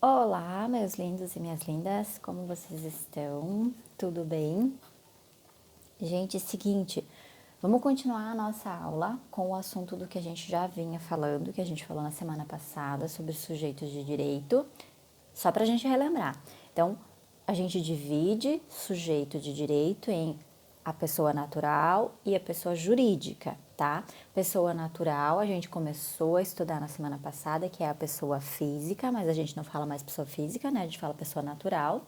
Olá, meus lindos e minhas lindas, como vocês estão? Tudo bem? Gente, seguinte, vamos continuar a nossa aula com o assunto do que a gente já vinha falando, que a gente falou na semana passada sobre sujeitos de direito, só para a gente relembrar. Então, a gente divide sujeito de direito em a pessoa natural e a pessoa jurídica, tá? Pessoa natural, a gente começou a estudar na semana passada, que é a pessoa física, mas a gente não fala mais pessoa física, né? A gente fala pessoa natural.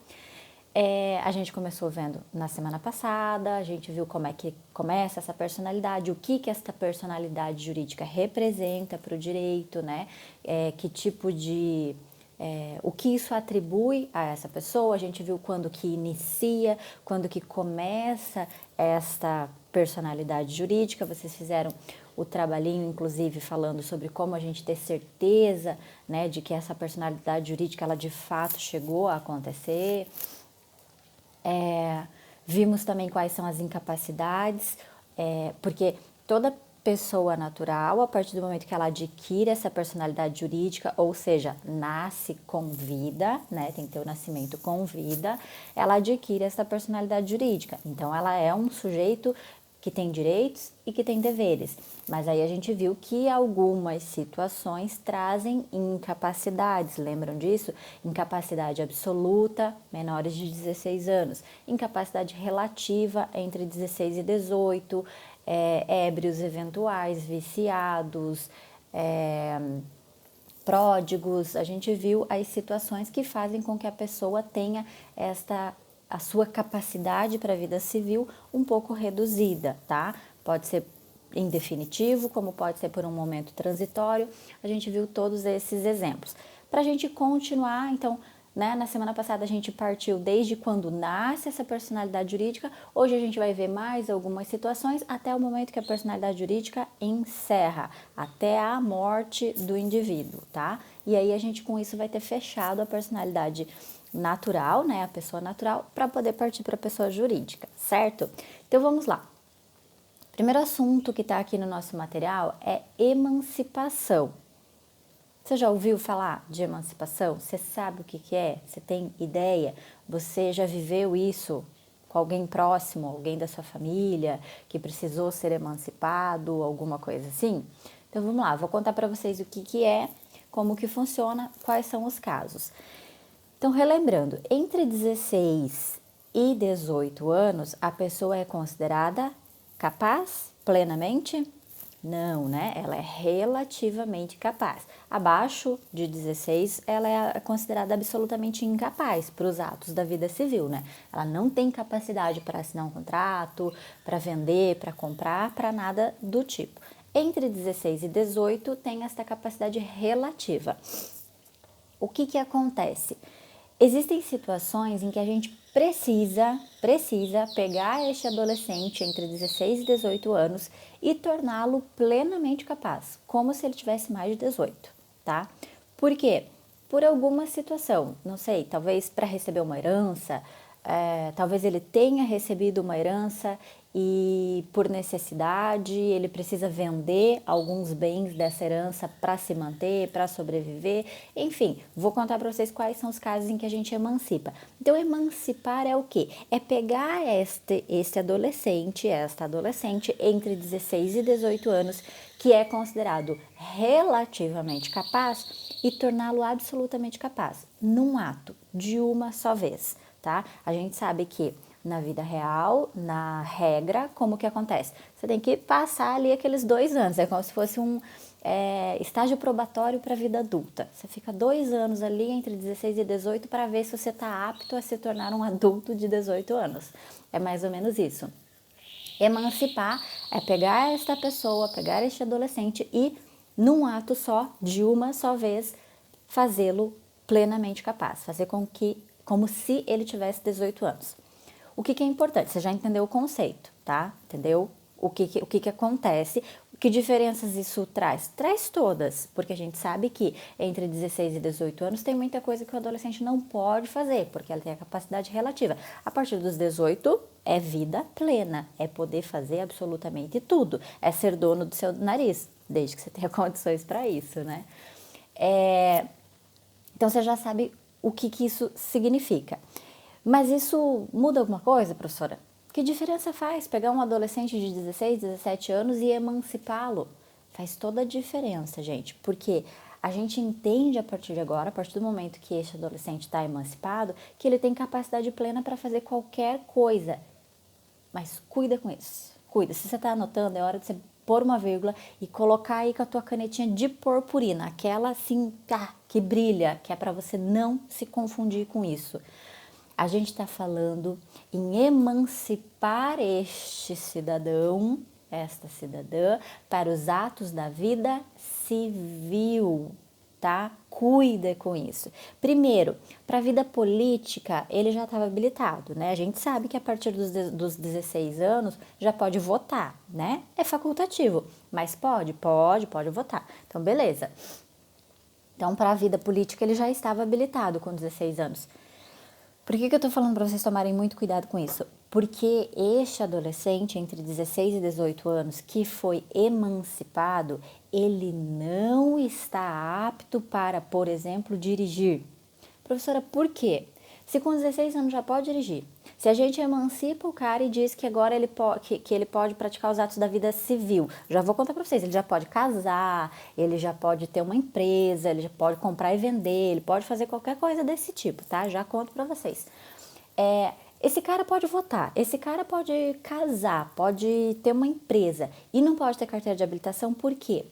A gente começou vendo na semana passada, a gente viu como é que começa essa personalidade, o que essa personalidade jurídica representa para o direito, né? Que tipo de o que isso atribui a essa pessoa, a gente viu quando que inicia, quando que começa esta personalidade jurídica, vocês fizeram o trabalhinho, inclusive, falando sobre como a gente ter certeza, né, de que essa personalidade jurídica, ela de fato chegou a acontecer. Vimos também quais são as incapacidades, porque toda pessoa natural, a partir do momento que ela adquire essa personalidade jurídica, ou seja, nasce com vida, né, tem que ter o nascimento com vida, ela adquire essa personalidade jurídica. Então, ela é um sujeito que tem direitos e que tem deveres. Mas aí a gente viu que algumas situações trazem incapacidades, lembram disso? Incapacidade absoluta, menores de 16 anos. Incapacidade relativa entre 16 e 18, ébrios eventuais, viciados, pródigos. A gente viu as situações que fazem com que a pessoa tenha a sua capacidade para a vida civil um pouco reduzida, tá? Pode ser em definitivo, como pode ser por um momento transitório. A gente viu todos esses exemplos. Para a gente continuar, então, né, na semana passada a gente partiu desde quando nasce essa personalidade jurídica. Hoje a gente vai ver mais algumas situações até o momento que a personalidade jurídica encerra, até a morte do indivíduo, tá? E aí a gente com isso vai ter fechado a personalidade natural, né, a pessoa natural, para poder partir para a pessoa jurídica, certo? Então vamos lá. Primeiro assunto que está aqui no nosso material é emancipação. Você já ouviu falar de emancipação? Você sabe o que é? Você tem ideia? Você já viveu isso com alguém próximo, alguém da sua família que precisou ser emancipado, alguma coisa assim? Então vamos lá, vou contar para vocês o que é, como que funciona, quais são os casos. Então, relembrando, entre 16 e 18 anos, a pessoa é considerada capaz plenamente? Não, né? Ela é relativamente capaz. Abaixo de 16, ela é considerada absolutamente incapaz para os atos da vida civil, né? Ela não tem capacidade para assinar um contrato, para vender, para comprar, para nada do tipo. Entre 16 e 18 tem esta capacidade relativa. O que acontece? Existem situações em que a gente precisa pegar este adolescente entre 16 e 18 anos e torná-lo plenamente capaz, como se ele tivesse mais de 18, tá? Por quê? Por alguma situação, não sei, talvez para receber uma herança, talvez ele tenha recebido uma herança e por necessidade ele precisa vender alguns bens dessa herança para se manter, para sobreviver. Enfim, vou contar para vocês quais são os casos em que a gente emancipa. Então, emancipar é o quê? É pegar este adolescente, esta adolescente entre 16 e 18 anos, que é considerado relativamente capaz, e torná-lo absolutamente capaz num ato de uma só vez, tá? A gente sabe que na vida real, na regra, como que acontece? Você tem que passar ali aqueles 2 anos, é como se fosse um estágio probatório para a vida adulta. Você fica 2 anos ali entre 16 e 18 para ver se você está apto a se tornar um adulto de 18 anos. É mais ou menos isso. Emancipar é pegar esta pessoa, pegar este adolescente e, num ato só, de uma só vez, fazê-lo plenamente capaz, fazer com que, como se ele tivesse 18 anos. O que é importante? Você já entendeu o conceito, tá? Entendeu o que acontece, que diferenças isso traz? Traz todas, porque a gente sabe que entre 16 e 18 anos tem muita coisa que o adolescente não pode fazer, porque ela tem a capacidade relativa. A partir dos 18 é vida plena, é poder fazer absolutamente tudo, é ser dono do seu nariz, desde que você tenha condições para isso, né? Então você já sabe o que que isso significa. Mas isso muda alguma coisa, professora? Que diferença faz pegar um adolescente de 16, 17 anos e emancipá-lo? Faz toda a diferença, gente, porque a gente entende a partir de agora, a partir do momento que este adolescente está emancipado, que ele tem capacidade plena para fazer qualquer coisa. Mas cuida com isso, cuida. Se você está anotando, é hora de você pôr uma vírgula e colocar aí com a tua canetinha de purpurina, aquela assim, que brilha, que é para você não se confundir com isso. A gente está falando em emancipar este cidadão, esta cidadã, para os atos da vida civil, tá? Cuida com isso. Primeiro, para a vida política, ele já estava habilitado, né? A gente sabe que a partir dos 16 anos já pode votar, né? É facultativo, mas pode votar. Então, beleza. Então, para a vida política, ele já estava habilitado com 16 anos. Por que eu tô falando para vocês tomarem muito cuidado com isso? Porque este adolescente entre 16 e 18 anos que foi emancipado, ele não está apto para, por exemplo, dirigir. Professora, por quê? Se com 16 anos já pode dirigir, se a gente emancipa o cara e diz que agora que ele pode praticar os atos da vida civil, já vou contar para vocês, ele já pode casar, ele já pode ter uma empresa, ele já pode comprar e vender, ele pode fazer qualquer coisa desse tipo, tá? Já conto para vocês. Esse cara pode votar, esse cara pode casar, pode ter uma empresa e não pode ter carteira de habilitação, por quê?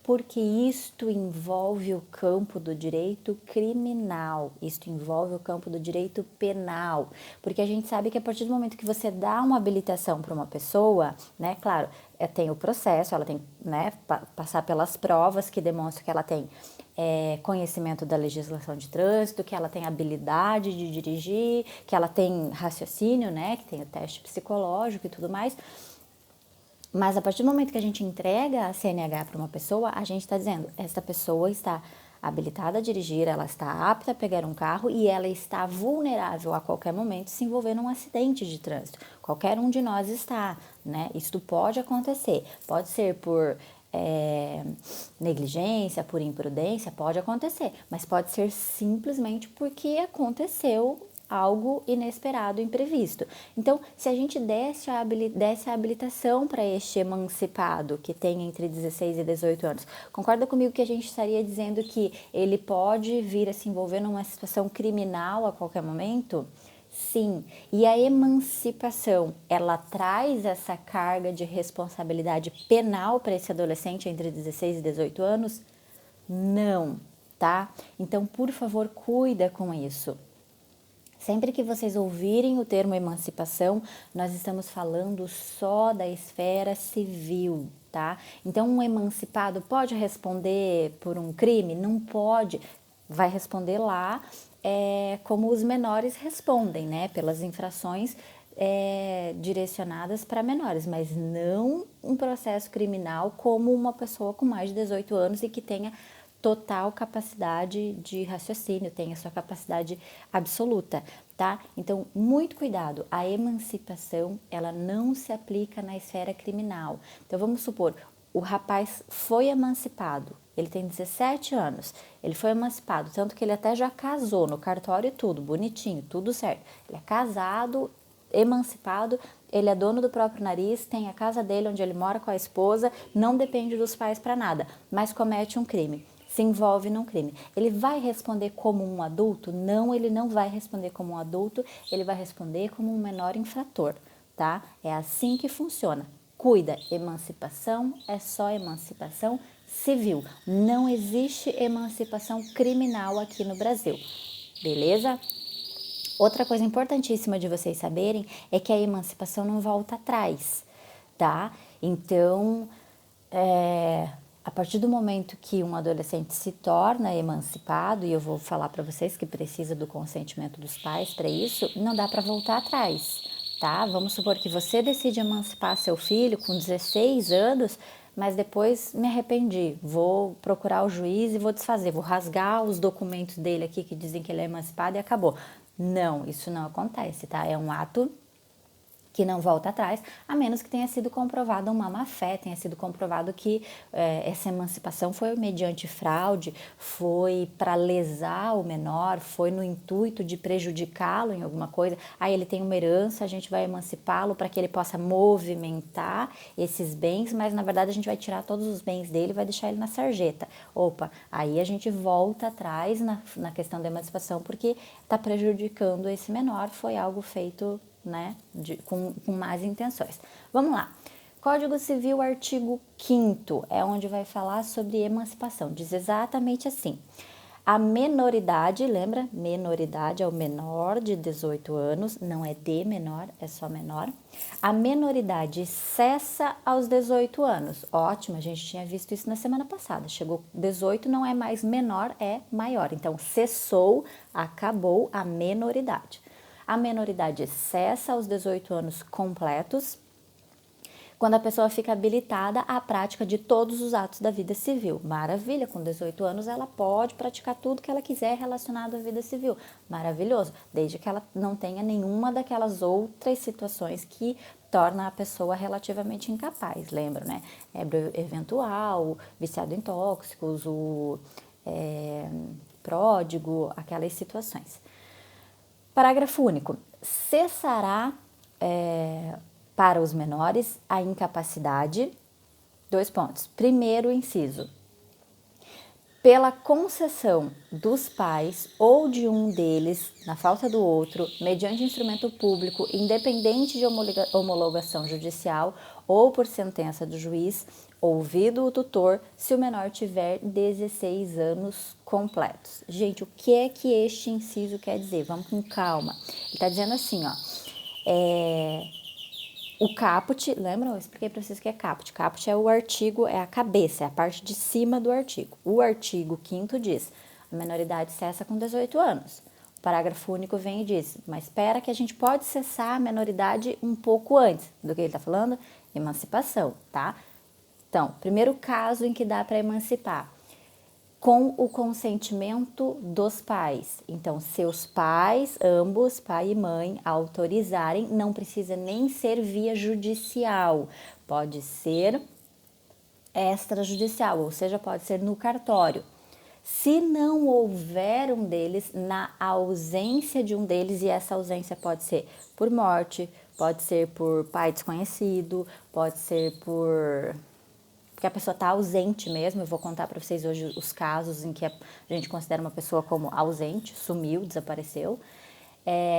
Porque isto envolve o campo do direito criminal, isto envolve o campo do direito penal, porque a gente sabe que a partir do momento que você dá uma habilitação para uma pessoa, né, claro, tem o processo, ela tem, né, passar pelas provas que demonstram que ela tem conhecimento da legislação de trânsito, que ela tem habilidade de dirigir, que ela tem raciocínio, né, que tem o teste psicológico e tudo mais. Mas a partir do momento que a gente entrega a CNH para uma pessoa, a gente está dizendo, esta pessoa está habilitada a dirigir, ela está apta a pegar um carro e ela está vulnerável a qualquer momento se envolver num acidente de trânsito. Qualquer um de nós está, né? Isso pode acontecer, pode ser por negligência, por imprudência, pode acontecer, mas pode ser simplesmente porque aconteceu algo inesperado, imprevisto. Então, se a gente desse a habilitação para este emancipado que tem entre 16 e 18 anos, concorda comigo que a gente estaria dizendo que ele pode vir a se envolver numa situação criminal a qualquer momento? Sim, e a emancipação, ela traz essa carga de responsabilidade penal para esse adolescente entre 16 e 18 anos? Não, tá? Então, por favor, cuida com isso. Sempre que vocês ouvirem o termo emancipação, nós estamos falando só da esfera civil, tá? Então, um emancipado pode responder por um crime? Não pode. Vai responder lá como os menores respondem, né? Pelas infrações direcionadas para menores, mas não um processo criminal como uma pessoa com mais de 18 anos e que tenha total capacidade de raciocínio, tem a sua capacidade absoluta, tá? Então, muito cuidado, a emancipação, ela não se aplica na esfera criminal. Então, vamos supor, o rapaz foi emancipado, ele tem 17 anos, ele foi emancipado, tanto que ele até já casou no cartório e tudo, bonitinho, tudo certo. Ele é casado, emancipado, ele é dono do próprio nariz, tem a casa dele onde ele mora com a esposa, não depende dos pais para nada, mas comete um crime. Se envolve num crime. Ele vai responder como um adulto? Não, ele não vai responder como um adulto, ele vai responder como um menor infrator, tá? É assim que funciona. Cuida, emancipação é só emancipação civil. Não existe emancipação criminal aqui no Brasil, beleza? Outra coisa importantíssima de vocês saberem é que a emancipação não volta atrás, tá? Então, a partir do momento que um adolescente se torna emancipado, e eu vou falar para vocês que precisa do consentimento dos pais para isso, não dá para voltar atrás, tá? Vamos supor que você decide emancipar seu filho com 16 anos, mas depois me arrependi, vou procurar o juiz e vou desfazer, vou rasgar os documentos dele aqui que dizem que ele é emancipado e acabou. Não, isso não acontece, tá? É um ato que não volta atrás, a menos que tenha sido comprovada uma má-fé, tenha sido comprovado que essa emancipação foi mediante fraude, foi para lesar o menor, foi no intuito de prejudicá-lo em alguma coisa. Aí ele tem uma herança, a gente vai emancipá-lo para que ele possa movimentar esses bens, mas na verdade a gente vai tirar todos os bens dele e vai deixar ele na sarjeta. Opa, aí a gente volta atrás na questão da emancipação, porque está prejudicando esse menor, foi algo feito, né, com más intenções. Vamos lá. Código Civil, artigo 5º, é onde vai falar sobre emancipação. Diz exatamente assim: a menoridade, lembra? Menoridade é o menor de 18 anos, não é de menor, é só menor. A menoridade cessa aos 18 anos. Ótimo, a gente tinha visto isso na semana passada. Chegou 18, não é mais menor, é maior. Então, cessou, acabou a menoridade. A menoridade cessa aos 18 anos completos, quando a pessoa fica habilitada à prática de todos os atos da vida civil. Maravilha, com 18 anos ela pode praticar tudo que ela quiser relacionado à vida civil. Maravilhoso, desde que ela não tenha nenhuma daquelas outras situações que torna a pessoa relativamente incapaz. Lembra, né? Ébrio eventual, viciado em tóxicos, o pródigo, aquelas situações. Parágrafo único. Cessará para os menores a incapacidade, 2 pontos. Primeiro inciso, pela concessão dos pais ou de um deles, na falta do outro, mediante instrumento público, independente de homologação judicial ou por sentença do juiz, ouvido o tutor, se o menor tiver 16 anos completos. Gente, o que é que este inciso quer dizer? Vamos com calma. Ele está dizendo assim, ó, o caput, lembram? Eu expliquei para vocês o que é caput. Caput é o artigo, é a cabeça, é a parte de cima do artigo. O artigo 5º diz, a menoridade cessa com 18 anos. O parágrafo único vem e diz, mas espera que a gente pode cessar a menoridade um pouco antes do que ele está falando, emancipação, tá? Então, primeiro caso em que dá para emancipar, com o consentimento dos pais. Então, seus pais, ambos, pai e mãe, autorizarem, não precisa nem ser via judicial, pode ser extrajudicial, ou seja, pode ser no cartório. Se não houver um deles, na ausência de um deles, e essa ausência pode ser por morte, pode ser por pai desconhecido, pode ser porque a pessoa está ausente mesmo. Eu vou contar para vocês hoje os casos em que a gente considera uma pessoa como ausente, sumiu, desapareceu.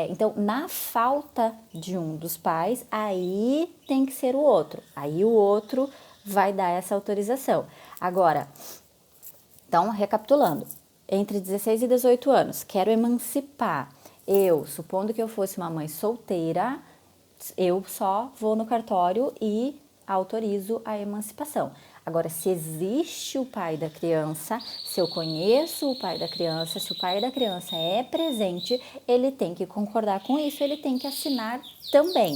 Então, na falta de um dos pais, aí tem que ser o outro. Aí o outro vai dar essa autorização. Agora, então, recapitulando, entre 16 e 18 anos, quero emancipar. Eu, supondo que eu fosse uma mãe solteira, eu só vou no cartório e autorizo a emancipação. Agora, se existe o pai da criança, se eu conheço o pai da criança, se o pai da criança é presente, ele tem que concordar com isso, ele tem que assinar também.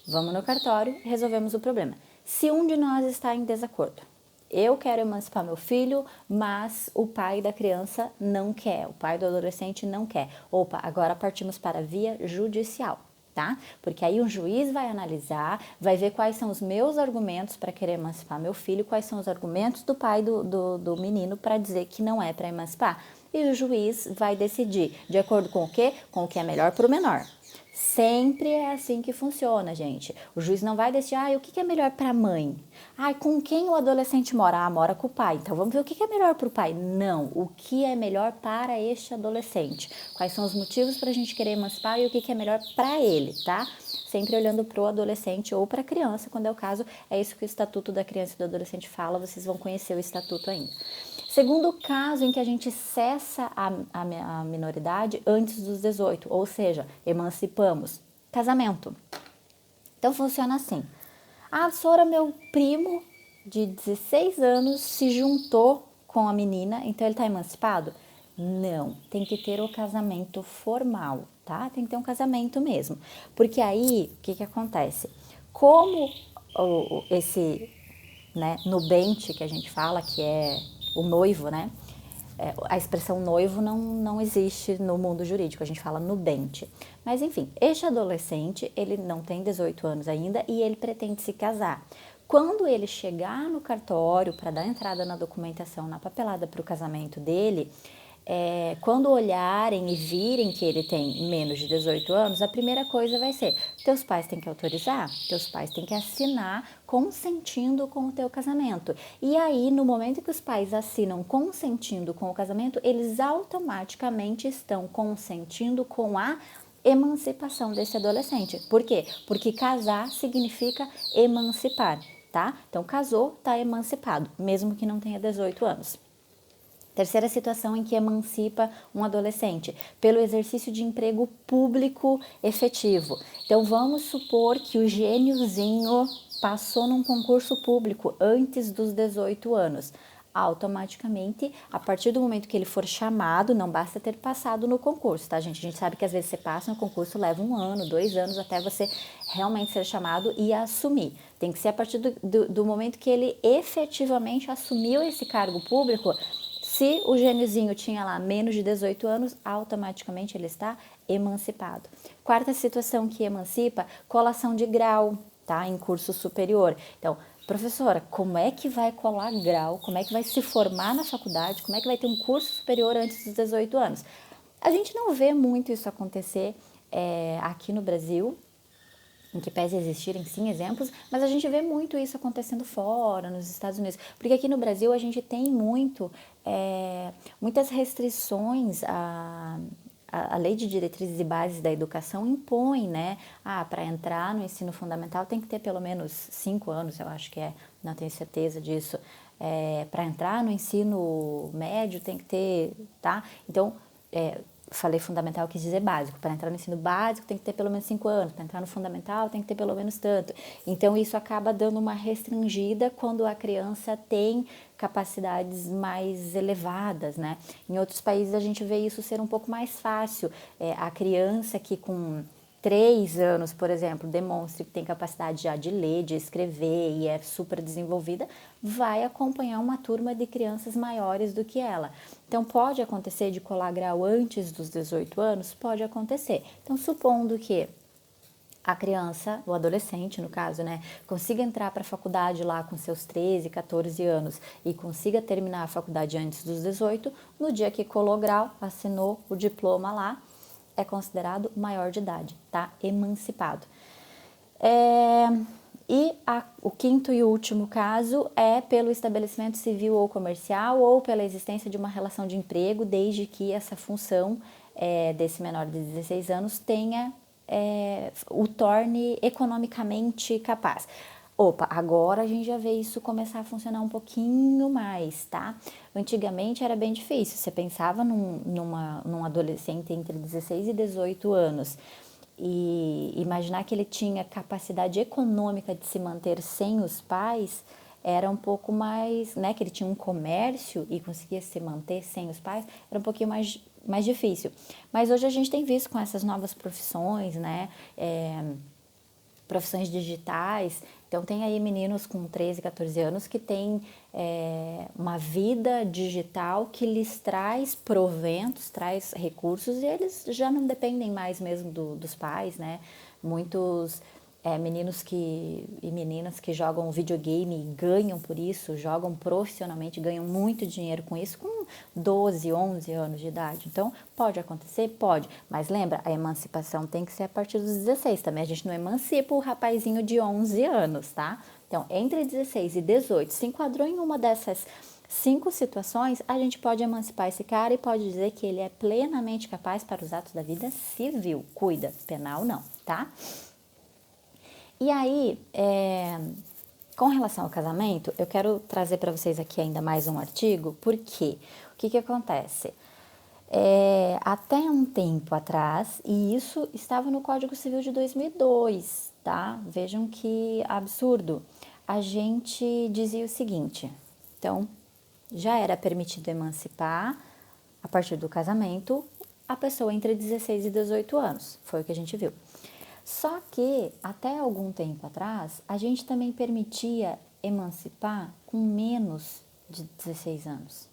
Vamos no cartório e resolvemos o problema. Se um de nós está em desacordo, eu quero emancipar meu filho, mas o pai da criança não quer, o pai do adolescente não quer. Opa, agora partimos para a via judicial. Tá? Porque aí o juiz vai analisar, vai ver quais são os meus argumentos para querer emancipar meu filho, quais são os argumentos do pai do menino para dizer que não é para emancipar. E o juiz vai decidir de acordo com o quê? Com o que é melhor para o menor. Sempre é assim que funciona, gente. O juiz não vai decidir, o que é melhor para a mãe? Com quem o adolescente mora? Mora com o pai. Então, vamos ver o que é melhor para o pai. Não, o que é melhor para este adolescente. Quais são os motivos para a gente querer emancipar e o que é melhor para ele, tá? Sempre olhando para o adolescente ou para a criança, quando é o caso. É isso que o Estatuto da Criança e do Adolescente fala, vocês vão conhecer o Estatuto ainda. Segundo caso em que a gente cessa a minoridade antes dos 18, ou seja, emancipamos, casamento. Então funciona assim. Sora, meu primo de 16 anos se juntou com a menina, então ele está emancipado? Não, tem que ter o casamento formal, tá? Tem que ter um casamento mesmo. Porque aí, o que acontece? Como esse, né, nubente que a gente fala, que é o noivo, né? A expressão noivo não existe no mundo jurídico, a gente fala nudente. Mas enfim, este adolescente, ele não tem 18 anos ainda e ele pretende se casar. Quando ele chegar no cartório para dar entrada na documentação, na papelada para o casamento dele, quando olharem e virem que ele tem menos de 18 anos, a primeira coisa vai ser, teus pais têm que autorizar, teus pais têm que assinar consentindo com o teu casamento. E aí, no momento que os pais assinam consentindo com o casamento, eles automaticamente estão consentindo com a emancipação desse adolescente. Por quê? Porque casar significa emancipar, tá? Então, casou, tá emancipado, mesmo que não tenha 18 anos. Terceira situação em que emancipa um adolescente, pelo exercício de emprego público efetivo. Então, vamos supor que o gêniozinho passou num concurso público antes dos 18 anos. Automaticamente, a partir do momento que ele for chamado, não basta ter passado no concurso, tá, gente? A gente sabe que às vezes você passa no concurso, leva 1 ano, 2 anos até você realmente ser chamado e assumir. Tem que ser a partir do momento que ele efetivamente assumiu esse cargo público. Se o gêniozinho tinha lá menos de 18 anos, automaticamente ele está emancipado. Quarta situação que emancipa, colação de grau, tá? Em curso superior. Então, professora, como é que vai colar grau? Como é que vai se formar na faculdade? Como é que vai ter um curso superior antes dos 18 anos? A gente não vê muito isso acontecer aqui no Brasil, em que pese existirem sim exemplos, mas a gente vê muito isso acontecendo fora, nos Estados Unidos, porque aqui no Brasil a gente tem muitas restrições a Lei de Diretrizes e Bases da Educação impõe, né? Para entrar no ensino fundamental tem que ter pelo menos 5 anos, eu acho que não tenho certeza disso. Para entrar no ensino médio tem que ter, tá? Então, falei fundamental, quis dizer básico. Para entrar no ensino básico tem que ter pelo menos 5 anos. Para entrar no fundamental tem que ter pelo menos tanto. Então, isso acaba dando uma restringida quando a criança tem capacidades mais elevadas, né? Em outros países a gente vê isso ser um pouco mais fácil. A criança que com 3 anos, por exemplo, demonstre que tem capacidade já de ler, de escrever e é super desenvolvida, vai acompanhar uma turma de crianças maiores do que ela. Então, pode acontecer de colar grau antes dos 18 anos? Pode acontecer. Então, supondo que a criança, o adolescente no caso, né, consiga entrar para a faculdade lá com seus 13, 14 anos e consiga terminar a faculdade antes dos 18, no dia que colou grau, assinou o diploma lá, é considerado maior de idade, tá? Emancipado. O quinto e último caso é pelo estabelecimento civil ou comercial ou pela existência de uma relação de emprego, desde que essa função desse menor de 16 anos o torne economicamente capaz. Opa, agora a gente já vê isso começar a funcionar um pouquinho mais, tá? Antigamente era bem difícil, você pensava num adolescente entre 16 e 18 anos e imaginar que ele tinha capacidade econômica de se manter sem os pais era um pouco mais, né, que ele tinha um comércio e conseguia se manter sem os pais, era um pouquinho mais difícil. Mas hoje a gente tem visto com essas novas profissões, né, profissões digitais. Então, tem aí meninos com 13, 14 anos que têm uma vida digital que lhes traz proventos, traz recursos e eles já não dependem mais mesmo dos pais, né? Muitos meninos e meninas que jogam videogame e ganham por isso, jogam profissionalmente, ganham muito dinheiro com isso, com 12, 11 anos de idade. Então, pode acontecer? Pode. Mas lembra, a emancipação tem que ser a partir dos 16 também. A gente não emancipa o rapazinho de 11 anos, tá? Então, entre 16 e 18, se enquadrou em uma dessas 5 situações, a gente pode emancipar esse cara e pode dizer que ele é plenamente capaz para os atos da vida civil. Cuida, penal não, tá? E aí, com relação ao casamento, eu quero trazer para vocês aqui ainda mais um artigo, porque o que acontece? Até um tempo atrás, e isso estava no Código Civil de 2002, tá? Vejam que absurdo. A gente dizia o seguinte, então, já era permitido emancipar, a partir do casamento, a pessoa entre 16 e 18 anos, foi o que a gente viu. Só que, até algum tempo atrás, a gente também permitia emancipar com menos de 16 anos,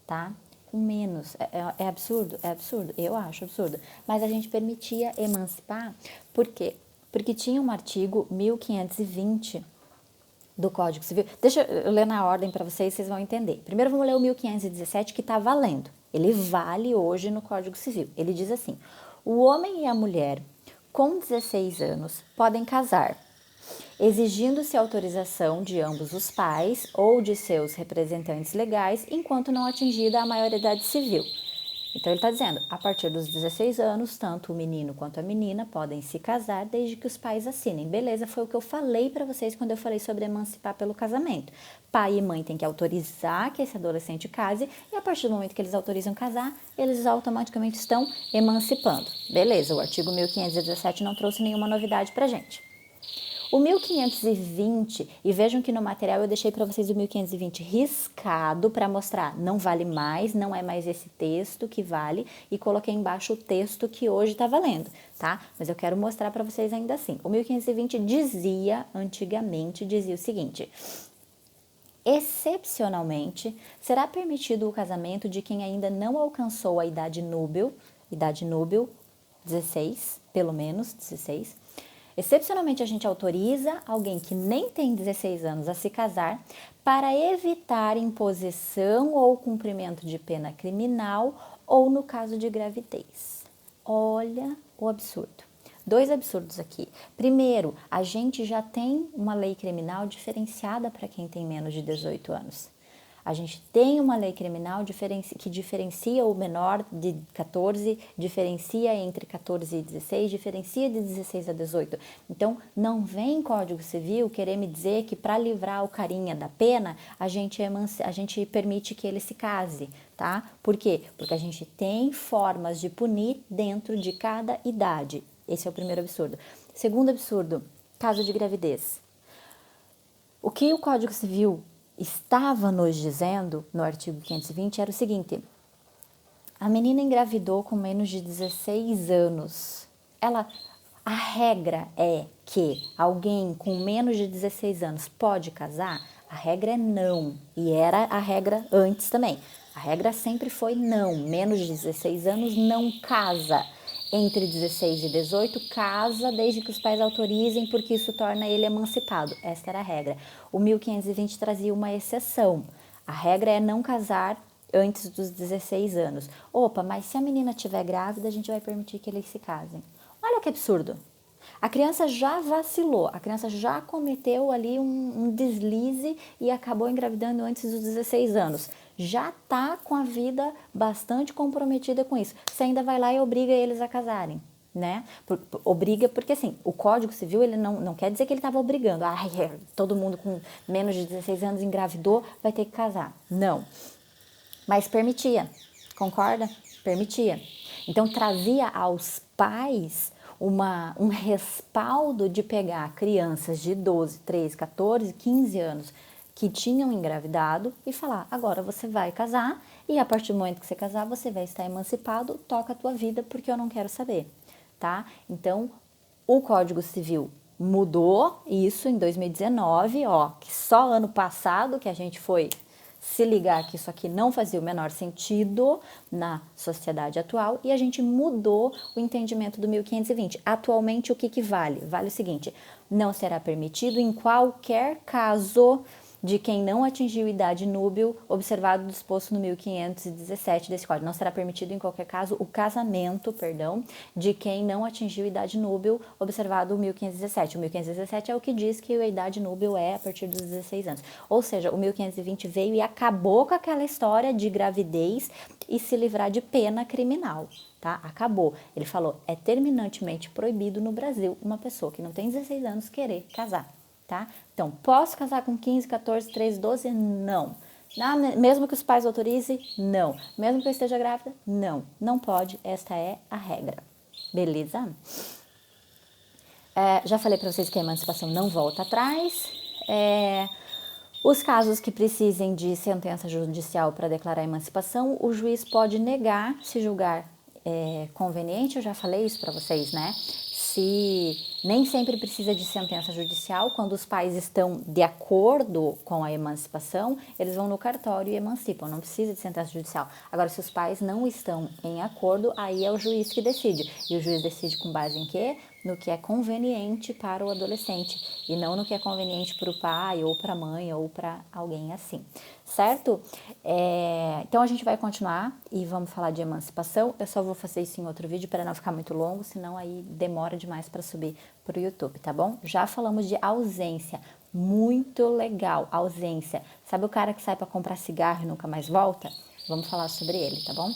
tá? menos. É absurdo? É absurdo. Eu acho absurdo. Mas a gente permitia emancipar, por quê? Porque tinha um artigo 1520 do Código Civil. Deixa eu ler na ordem para vocês vão entender. Primeiro vamos ler o 1517 que está valendo. Ele vale hoje no Código Civil. Ele diz assim: o homem e a mulher com 16 anos podem casar, exigindo-se autorização de ambos os pais ou de seus representantes legais, enquanto não atingida a maioridade civil. Então ele está dizendo, a partir dos 16 anos, tanto o menino quanto a menina podem se casar desde que os pais assinem. Beleza, foi o que eu falei para vocês quando eu falei sobre emancipar pelo casamento. Pai e mãe têm que autorizar que esse adolescente case e a partir do momento que eles autorizam casar, eles automaticamente estão emancipando. Beleza, o artigo 1517 não trouxe nenhuma novidade para gente. O 1520, e vejam que no material eu deixei para vocês o 1520 riscado para mostrar, não vale mais, não é mais esse texto que vale, e coloquei embaixo o texto que hoje está valendo, tá? Mas eu quero mostrar para vocês ainda assim. O 1520 antigamente dizia o seguinte: excepcionalmente, será permitido o casamento de quem ainda não alcançou a idade núbil, 16, pelo menos 16. Excepcionalmente, a gente autoriza alguém que nem tem 16 anos a se casar para evitar imposição ou cumprimento de pena criminal ou no caso de gravidez. Olha o absurdo. Dois absurdos aqui. Primeiro, a gente já tem uma lei criminal diferenciada para quem tem menos de 18 anos. A gente tem uma lei criminal que diferencia o menor de 14, diferencia entre 14 e 16, diferencia de 16 a 18. Então, não vem Código Civil querer me dizer que para livrar o carinha da pena, a gente permite que ele se case, tá? Por quê? Porque a gente tem formas de punir dentro de cada idade. Esse é o primeiro absurdo. Segundo absurdo, caso de gravidez. O que o Código Civil estava nos dizendo, no artigo 520, era o seguinte: a menina engravidou com menos de 16 anos. A regra é que alguém com menos de 16 anos pode casar? A regra é não, e era a regra antes também. A regra sempre foi não, menos de 16 anos não casa. Entre 16 e 18, casa desde que os pais autorizem, porque isso torna ele emancipado. Esta era a regra. O 1520 trazia uma exceção. A regra é não casar antes dos 16 anos. Opa, mas se a menina estiver grávida, a gente vai permitir que eles se casem. Olha que absurdo. A criança já vacilou, a criança já cometeu ali um deslize e acabou engravidando antes dos 16 anos. Já está com a vida bastante comprometida com isso. Você ainda vai lá e obriga eles a casarem, né? Obriga, porque assim, o Código Civil, ele não quer dizer que ele estava obrigando. Todo mundo com menos de 16 anos engravidou, vai ter que casar. Não. Mas permitia, concorda? Permitia. Então, trazia aos pais um respaldo de pegar crianças de 12, 13, 14, 15 anos que tinham engravidado e falar, agora você vai casar e a partir do momento que você casar, você vai estar emancipado, toca a tua vida porque eu não quero saber, tá? Então, o Código Civil mudou isso em 2019, que só ano passado que a gente foi se ligar que isso aqui não fazia o menor sentido na sociedade atual e a gente mudou o entendimento do 1520. Atualmente, o que vale? Vale o seguinte: não será permitido em qualquer caso de quem não atingiu idade núbil, observado o disposto no 1517 desse Código. Não será permitido, em qualquer caso, o casamento, de quem não atingiu idade núbil, observado o 1517. O 1517 é o que diz que a idade núbil é a partir dos 16 anos. Ou seja, o 1520 veio e acabou com aquela história de gravidez e se livrar de pena criminal, tá? Acabou. Ele falou, é terminantemente proibido no Brasil uma pessoa que não tem 16 anos querer casar. Tá? Então, posso casar com 15, 14, 13, 12? Não. Mesmo que os pais autorizem? Não. Mesmo que eu esteja grávida? Não. Não pode, esta é a regra. Beleza? Já falei para vocês que a emancipação não volta atrás. Os casos que precisem de sentença judicial para declarar a emancipação, o juiz pode negar se julgar conveniente, eu já falei isso para vocês, né? se nem sempre precisa de sentença judicial, quando os pais estão de acordo com a emancipação, eles vão no cartório e emancipam, não precisa de sentença judicial. Agora, se os pais não estão em acordo, aí é o juiz que decide. E o juiz decide com base em quê? No que é conveniente para o adolescente e não no que é conveniente para o pai ou para a mãe ou para alguém assim, certo? Então a gente vai continuar e vamos falar de emancipação. Eu só vou fazer isso em outro vídeo para não ficar muito longo, senão aí demora demais para subir para o YouTube, tá bom? Já falamos de ausência, muito legal, ausência. Sabe o cara que sai para comprar cigarro e nunca mais volta? Vamos falar sobre ele, tá bom?